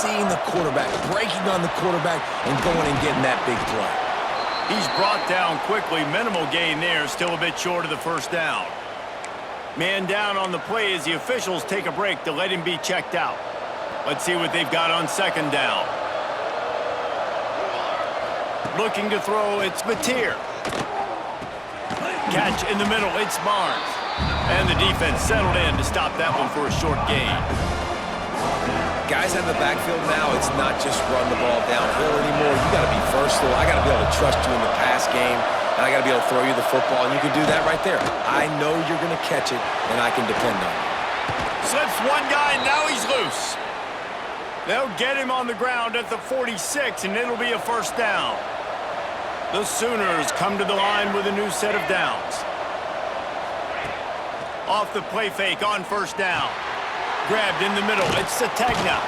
seeing the quarterback, breaking on the quarterback, and going and getting that big play. He's brought down quickly. Minimal gain there, still a bit short of the first down. Man down on the play as the officials take a break to let him be checked out. Let's see what they've got on second down. Looking to throw, it's Mateer. Catch in the middle, it's Barnes. And the defense settled in to stop that one for a short gain. Guys in the backfield now, it's not just run the ball downhill anymore. You got to be versatile. I got to be able to trust you in the pass game, and I got to be able to throw you the football, and you can do that right there. I know you're going to catch it, and I can depend on you. Slips one guy, now he's loose. They'll get him on the ground at the 46, and it'll be a first down. The Sooners come to the line with a new set of downs. Off the play fake on first down. Grabbed in the middle, it's Sategna.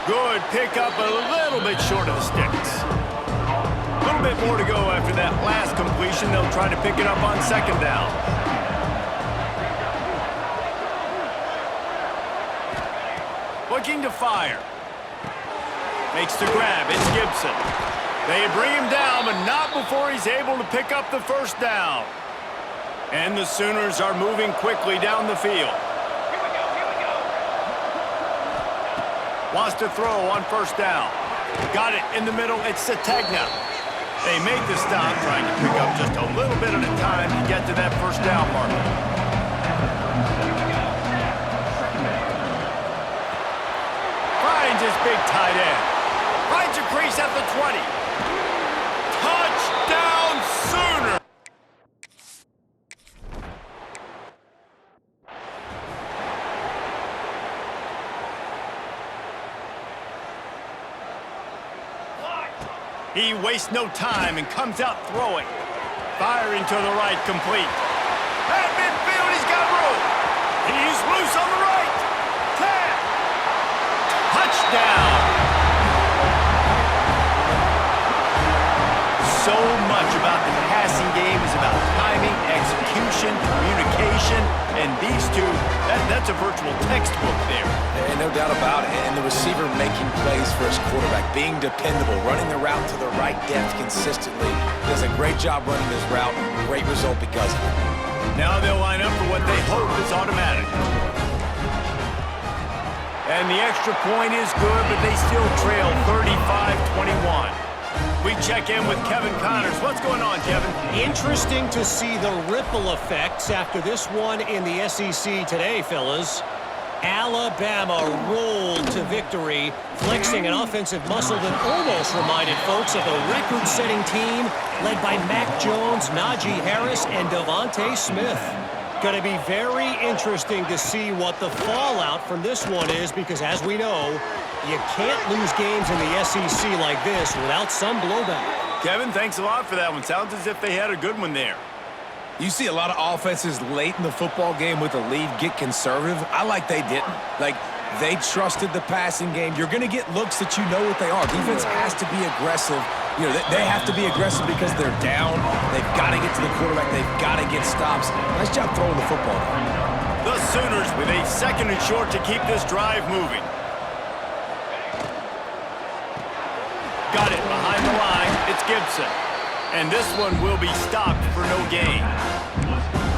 Good pickup, a little bit short of the sticks. A little bit more to go after that last completion. They'll try to pick it up on second down. Looking to fire. Makes the grab, it's Gibson. They bring him down, but not before he's able to pick up the first down. And the Sooners are moving quickly down the field. Wants to throw on first down. Got it in the middle, it's Sategna. They make the stop, trying to pick up just a little bit at a time to get to that first down marker. Finds his big tight end. Finds a crease at the 20. Touchdown, Sooner! He wastes no time and comes out throwing. Firing to the right, complete. At midfield, he's got room. He's loose on the right. 10. Touchdown. So much about the passing game is about timing, execution, communication, and these two, that's a virtual textbook there. And no doubt about it. And the receiver making plays for his quarterback, being dependable, running the route to the right depth consistently. Does a great job running this route. Great result because of it. Now they'll line up for what they hope is automatic. And the extra point is good, but they still trail 35-21. We check in with Kevin Connors. What's going on, Kevin? Interesting to see the ripple effects after this one in the SEC today, fellas. Alabama rolled to victory, flexing an offensive muscle that almost reminded folks of a record-setting team led by Mac Jones, Najee Harris, and Devontae Smith. Going to be very interesting to see what the fallout from this one is, because as we know, you can't lose games in the SEC like this without some blowback. Kevin, thanks a lot for that one. Sounds as if they had a good one there. You see a lot of offenses late in the football game with a lead get conservative. I like they didn't. Like, they trusted the passing game. You're going to get looks that you know what they are. Defense has to be aggressive. You know, they have to be aggressive because they're down. They've got to get to the quarterback. They've got to get stops. Nice job throwing the football. The Sooners with a second and short to keep this drive moving. Got it behind the line. It's Gibson. And this one will be stopped for no gain.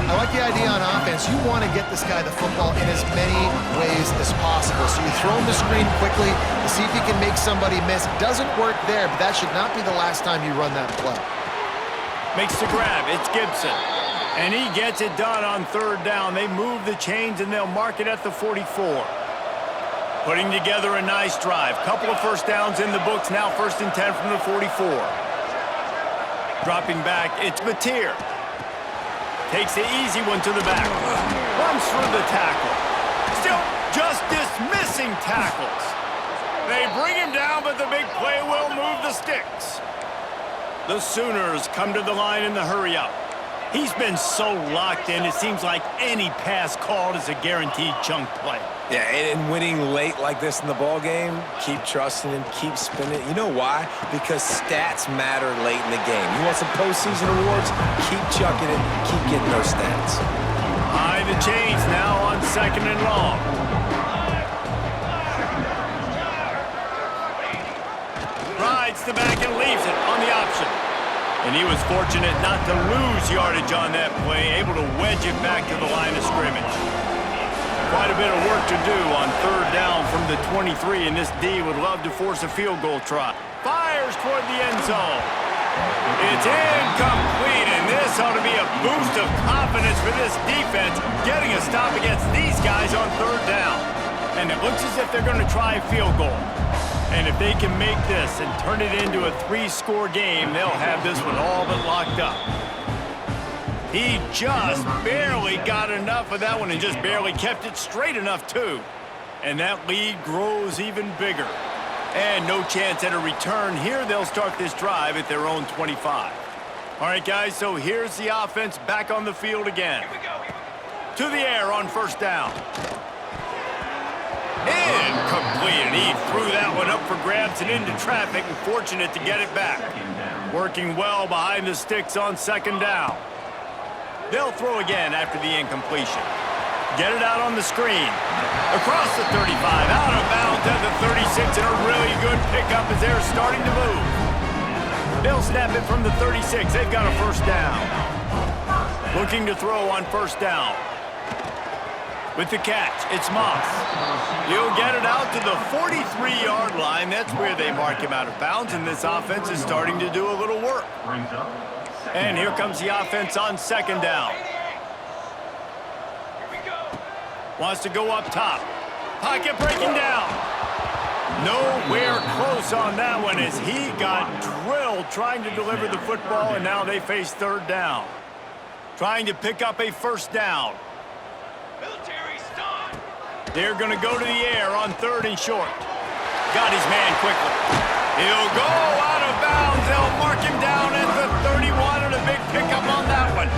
I like the idea on offense. You want to get this guy the football in as many ways as possible. So you throw him the screen quickly to see if he can make somebody miss. It doesn't work there, but that should not be the last time you run that play. Makes the grab. It's Gibson. And he gets it done on third down. They move the chains, and they'll mark it at the 44. Putting together a nice drive. Couple of first downs in the books. Now 1st and 10 from the 44. Dropping back, it's Mateer. Takes the easy one to the back. Runs through the tackle. Still just dismissing tackles. They bring him down, but the big play will move the sticks. The Sooners come to the line in the hurry-up. He's been so locked in, it seems like any pass called is a guaranteed chunk play. Yeah, and winning late like this in the ball game, keep trusting him, keep spinning. You know why? Because stats matter late in the game. You want some postseason awards? Keep chucking it, keep getting those stats. High the chains now on 2nd and long. Rides the back and leaves it on the option. And he was fortunate not to lose yardage on that play, able to wedge it back to the line of scrimmage. Quite a bit of work to do on third down from the 23, and this D would love to force a field goal try. Fires toward the end zone. It's incomplete, and this ought to be a boost of confidence for this defense, getting a stop against these guys on third down. And it looks as if they're going to try a field goal. And if they can make this and turn it into a 3-score game, they'll have this one all but locked up. He just barely got enough of that one and just barely kept it straight enough, too. And that lead grows even bigger. And no chance at a return. Here they'll start this drive at their own 25. All right, guys, so here's the offense back on the field again. Here we go. To the air on first down. Incomplete, and he threw that one up for grabs and into traffic, and fortunate to get it back. Working well behind the sticks on second down. They'll throw again after the incompletion. Get it out on the screen. Across the 35, out of bounds at the 36, and a really good pickup as they're starting to move. They'll snap it from the 36. They've got a first down. Looking to throw on first down. With the catch, it's Moss. He'll get it out to the 43-yard line. That's where they mark him out of bounds, and this offense is starting to do a little work. And here comes the offense on second down. Wants to go up top. Pocket breaking down. Nowhere close on that one as he got drilled trying to deliver the football, and now they face third down. Trying to pick up a first down. They're going to go to the air on third and short. Got his man quickly. He'll go out of bounds. They'll mark him down at the 31, and a big pickup on that one.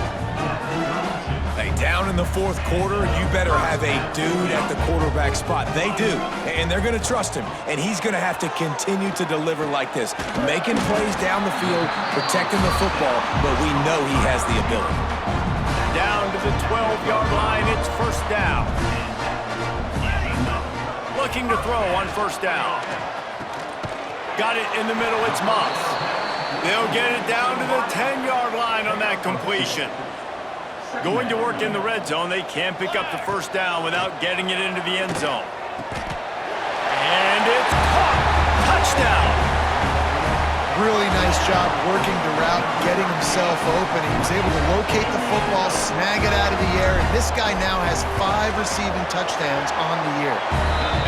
Hey, down in the fourth quarter, you better have a dude at the quarterback spot. They do, and they're going to trust him, and he's going to have to continue to deliver like this, making plays down the field, protecting the football, but we know he has the ability. Down to the 12-yard line, it's first down. Looking to throw on first down. Got it in the middle, it's Moss. They'll get it down to the 10-yard line on that completion. Going to work in the red zone, they can't pick up the first down without getting it into the end zone. And it's caught. Touchdown. Really nice job working the route, getting himself open. He was able to locate the football, snag it out of the air, and this guy now has 5 receiving touchdowns on the year.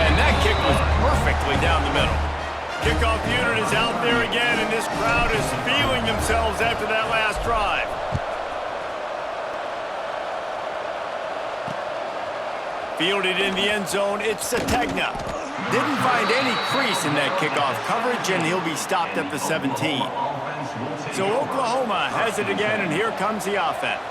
And that kick was perfectly down the middle. Kickoff unit is out there again, and this crowd is feeling themselves after that last drive. Fielded in the end zone, it's Sategna. Didn't find any crease in that kickoff coverage, and he'll be stopped at the 17. So Oklahoma has it again, and here comes the offense.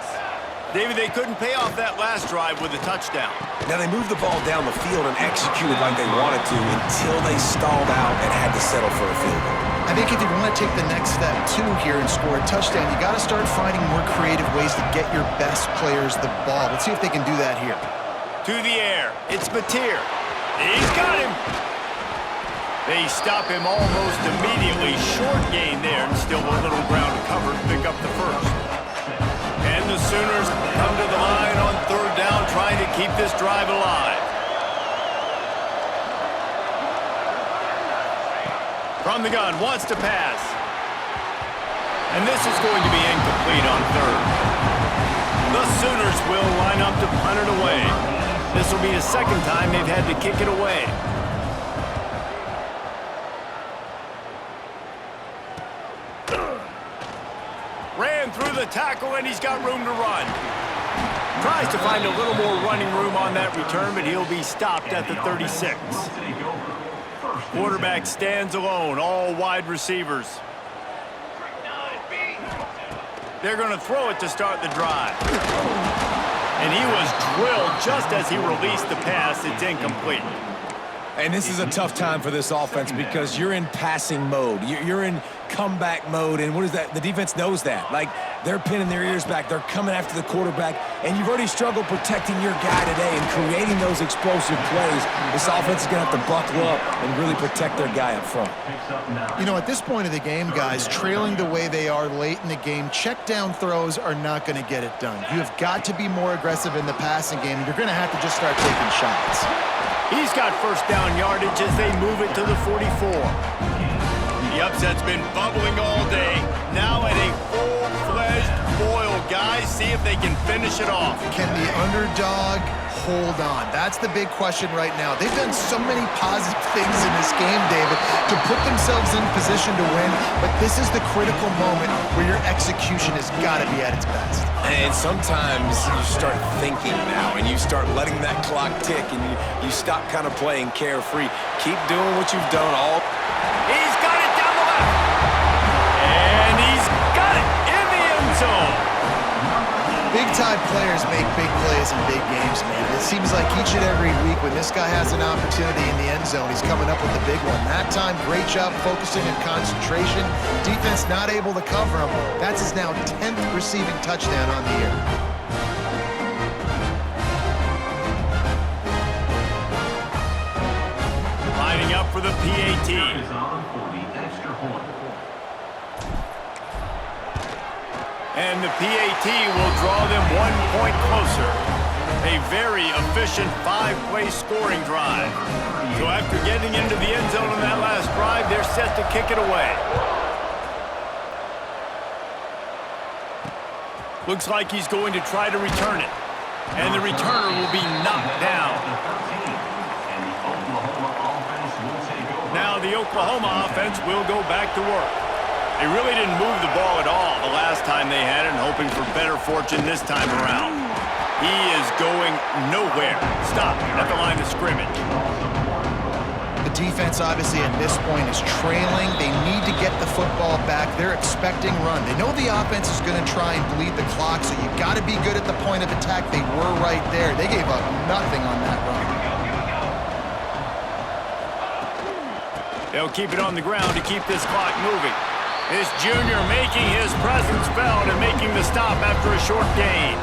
David, they couldn't pay off that last drive with a touchdown. Now, they moved the ball down the field and executed like they wanted to until they stalled out and had to settle for a field goal. I think if you want to take the next step, too, here and score a touchdown, you got to start finding more creative ways to get your best players the ball. Let's see if they can do that here. To the air, it's Mateer. He's got him. They stop him almost immediately. Short gain there, and still a little ground covered to pick up the first. And the Sooners come to the line on third down, trying to keep this drive alive. From the gun, wants to pass. And this is going to be incomplete on third. The Sooners will line up to punt it away. This will be the second time they've had to kick it away. Ran through the tackle, and he's got room to run. Tries to find a little more running room on that return, but he'll be stopped at the 36. Quarterback stands alone, all wide receivers. They're going to throw it to start the drive. And he was drilled just as he released the pass. It's incomplete. And this is a tough time for this offense because you're in passing mode. You're in comeback mode, and what is that? The defense knows that. Like, they're pinning their ears back. They're coming after the quarterback, and you've already struggled protecting your guy today and creating those explosive plays. This offense is going to have to buckle up and really protect their guy up front. You know, at this point of the game, guys, trailing the way they are late in the game, check down throws are not going to get it done. You have got to be more aggressive in the passing game. You're going to have to just start taking shots. He's got first down yardage as they move it to the 44. The upset's been bubbling all day. Now at a full-fledged boil. Guys, see if they can finish it off. Can the underdog hold on? That's the big question right now. They've done so many positive things in this game, David, to put themselves in position to win, but this is the critical moment where your execution has got to be at its best. And sometimes you start thinking now, and you start letting that clock tick, and you stop kind of playing carefree. Keep doing what you've done all. He's got it down the left. And he's got it in the end zone. Big-time players make big plays in big games, man. It seems like each and every week when this guy has an opportunity in the end zone, he's coming up with the big one. That time, great job focusing and concentration. Defense not able to cover him. That's his now 10th receiving touchdown on the year. Lining up for the PAT. And the PAT will draw them 1 point closer. A very efficient 5-play scoring drive. So after getting into the end zone on that last drive, they're set to kick it away. Looks like he's going to try to return it. And the returner will be knocked down. Now the Oklahoma offense will go back to work. They really didn't move the ball at all the last time they had it, and hoping for better fortune this time around. He is going nowhere. Stop at the line of scrimmage. The defense, obviously, at this point is trailing. They need to get the football back. They're expecting run. They know the offense is going to try and bleed the clock, so you've got to be good at the point of attack. They were right there. They gave up nothing on that run. They'll keep it on the ground to keep this clock moving. This junior making his presence felt and making the stop after a short gain.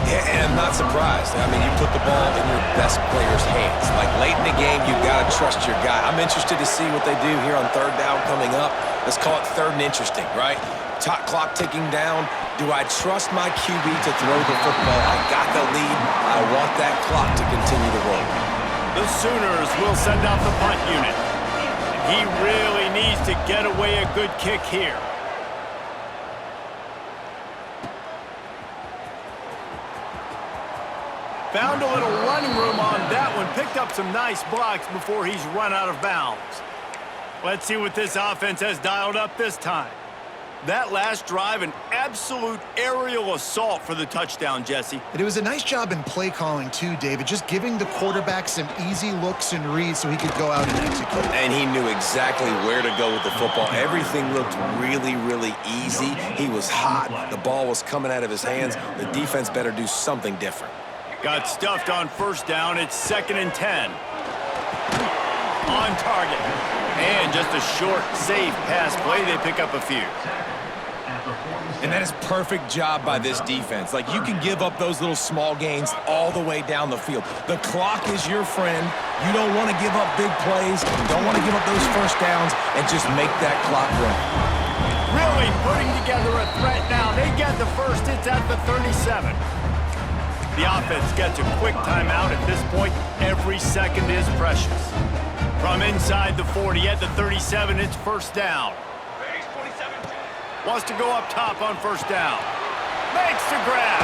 Yeah, and I'm not surprised. I mean, you put the ball in your best player's hands. Like, late in the game, you've got to trust your guy. I'm interested to see what they do here on third down coming up. Let's call it third and interesting, right? Top clock ticking down. Do I trust my QB to throw the football? I got the lead. I want that clock to continue to roll. The Sooners will send out the punt unit. He really needs to get away a good kick here. Found a little running room on that one. Picked up some nice blocks before he's run out of bounds. Let's see what this offense has dialed up this time. That last drive, an absolute aerial assault for the touchdown, Jesse. It was a nice job in play calling, too, David, just giving the quarterback some easy looks and reads so he could go out and execute. And he knew exactly where to go with the football. Everything looked really, really easy. He was hot. The ball was coming out of his hands. The defense better do something different. Got stuffed on first down. It's 2nd and 10. On target. And just a short, safe pass play. They pick up a few. And that is perfect job by this defense. Like, you can give up those little small gains all the way down the field. The clock is your friend. You don't want to give up big plays. You don't want to give up those first downs and just make that clock run. Really putting together a threat now. They get the first. It's at the 37. The offense gets a quick timeout. At this point, every second is precious. From inside the 40 at the 37, it's first down. Wants to go up top on first down. Makes the grab.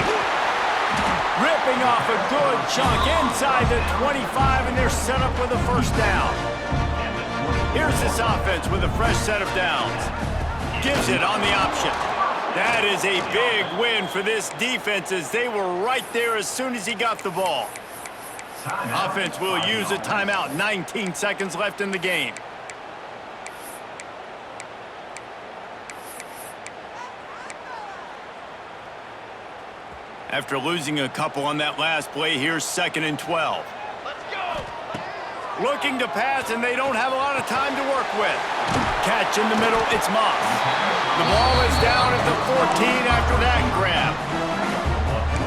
Ripping off a good chunk inside the 25, and they're set up with a first down. Here's this offense with a fresh set of downs. Gives it on the option. That is a big win for this defense, as they were right there as soon as he got the ball. Offense will use a timeout. 19 seconds left in the game. After losing a couple on that last play, here's 2nd and 12. Let's go! Looking to pass, and they don't have a lot of time to work with. Catch in the middle, it's Moss. The ball is down at the 14 after that grab.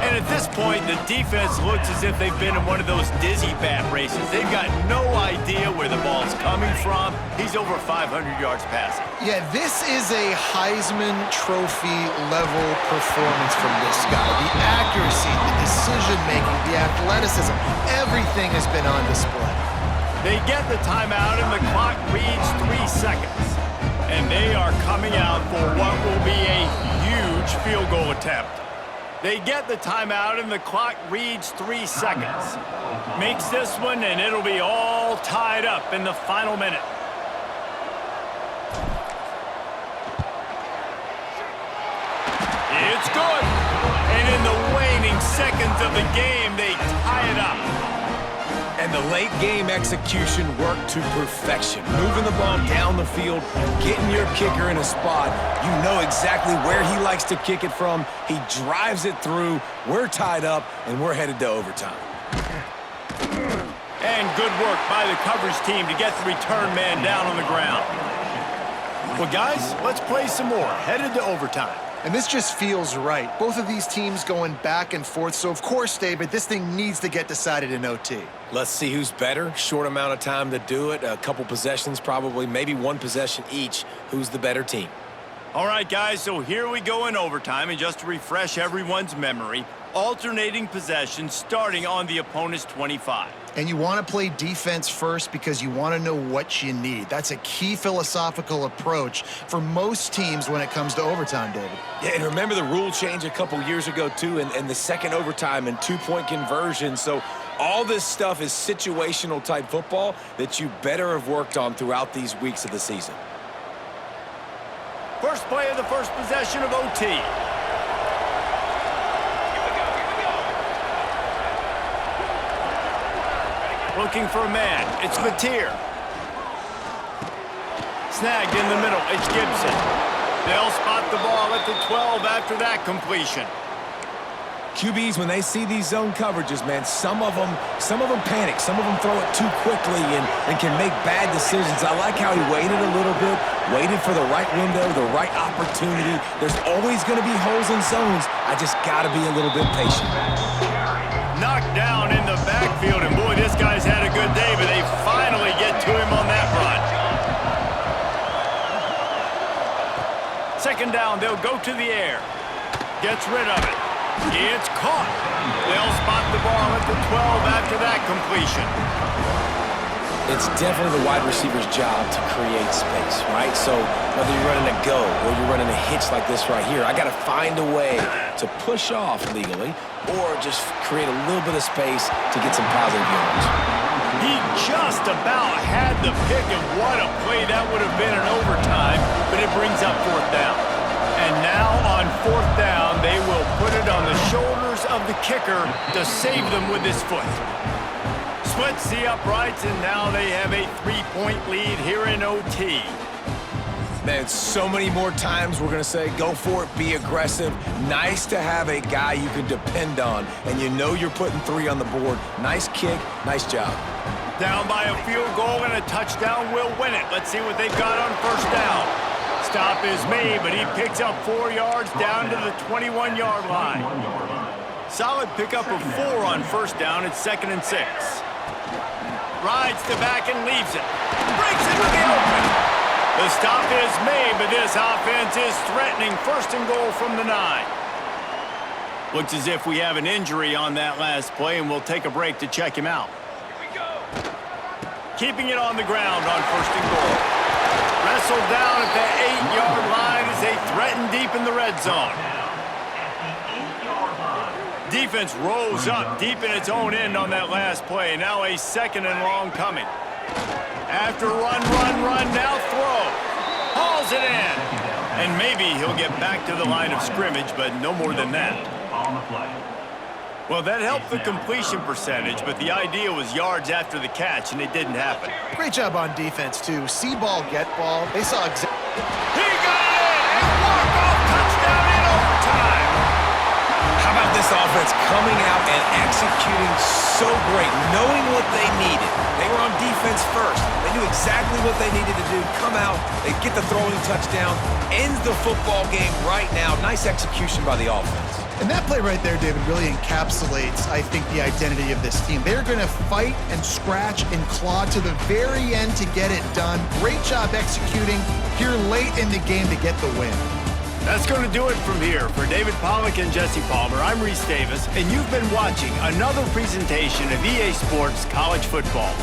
And at this point, the defense looks as if they've been in one of those dizzy bat races. They've got no idea where the ball's coming from. He's over 500 yards passing. Yeah, this is a Heisman Trophy level performance from this guy. The accuracy, the decision-making, the athleticism, everything has been on display. They get the timeout, and the clock reads 3 seconds. And they are coming out for what will be a huge field goal attempt. They get the timeout, and the clock reads 3 seconds. Makes this one, and it'll be all tied up in the final minute. It's good. And in the waning seconds of the game, they tie it up. And the late game execution worked to perfection. Moving the ball down the field, getting your kicker in a spot. You know exactly where he likes to kick it from. He drives it through. We're tied up, and we're headed to overtime. And good work by the coverage team to get the return man down on the ground. Well, guys, let's play some more. Headed to overtime. And this just feels right. Both of these teams going back and forth. So, of course, David, this thing needs to get decided in OT. Let's see who's better. Short amount of time to do it. A couple possessions probably, maybe one possession each. Who's the better team? All right, guys, so here we go in overtime. And just to refresh everyone's memory, alternating possessions starting on the opponent's 25. And you want to play defense first because you want to know what you need. That's a key philosophical approach for most teams when it comes to overtime, David. Yeah, and remember the rule change a couple years ago, too, and the second overtime and two-point conversion. So all this stuff is situational type football that you better have worked on throughout these weeks of the season. First play of the first possession of OT. Looking for a man. It's Mateer. Snagged in the middle. It's Gibson. They'll spot the ball at the 12 after that completion. QBs, when they see these zone coverages, man, some of them panic. Some of them throw it too quickly and can make bad decisions. I like how he waited a little bit, waited for the right window, the right opportunity. There's always going to be holes in zones. I just got to be a little bit patient. Knocked down in the backfield, and boy, this guy's had a good day, but they finally get to him on that run. Second down, they'll go to the air. Gets rid of it. It's caught. They'll spot the ball at the 12 after that completion. It's definitely the wide receiver's job to create space, right? So whether you're running a go or you're running a hitch like this right here, I got to find a way to push off legally or just create a little bit of space to get some positive yards. He just about had the pick, and what a play that would have been in overtime, but it brings up fourth down. And now on fourth down, they will put it on the shoulders of the kicker to save them with his foot. Splits the uprights, and now they have a 3-point lead here in OT. Man, so many more times we're going to say, go for it, be aggressive. Nice to have a guy you can depend on, and you know you're putting 3 on the board. Nice kick, nice job. Down by a field goal, and a touchdown will win it. Let's see what they've got on first down. Stop is made, but he picks up 4 yards down to the 21-yard line. Solid pickup of 4 on first down. It's 2nd and 6. Rides the back and leaves it. Breaks it with the open. The stop is made, but this offense is threatening 1st and goal from the 9. Looks as if we have an injury on that last play, and we'll take a break to check him out. Here we go. Keeping it on the ground on 1st and goal. Wrestled down at the 8-yard line as they threaten deep in the red zone. Defense rolls up deep in its own end on that last play. Now a 2nd and long coming. After run, now throw. Hauls it in. And maybe he'll get back to the line of scrimmage, but no more than that. Well, that helped the completion percentage, but the idea was yards after the catch, and it didn't happen. Great job on defense, too. See ball, get ball. They saw exactly. He got it! And walk-off touchdown in overtime! How about this This offense coming out and executing so great, knowing what they needed. They were on defense first. They knew exactly what they needed to do. Come out, they get the throwing touchdown, ends the football game right now. Nice execution by the offense. And that play right there, David, really encapsulates, I think, the identity of this team. They're going to fight and scratch and claw to the very end to get it done. Great job executing here late in the game to get the win. That's going to do it from here. For David Pollack and Jesse Palmer, I'm Reese Davis, and you've been watching another presentation of EA Sports College Football.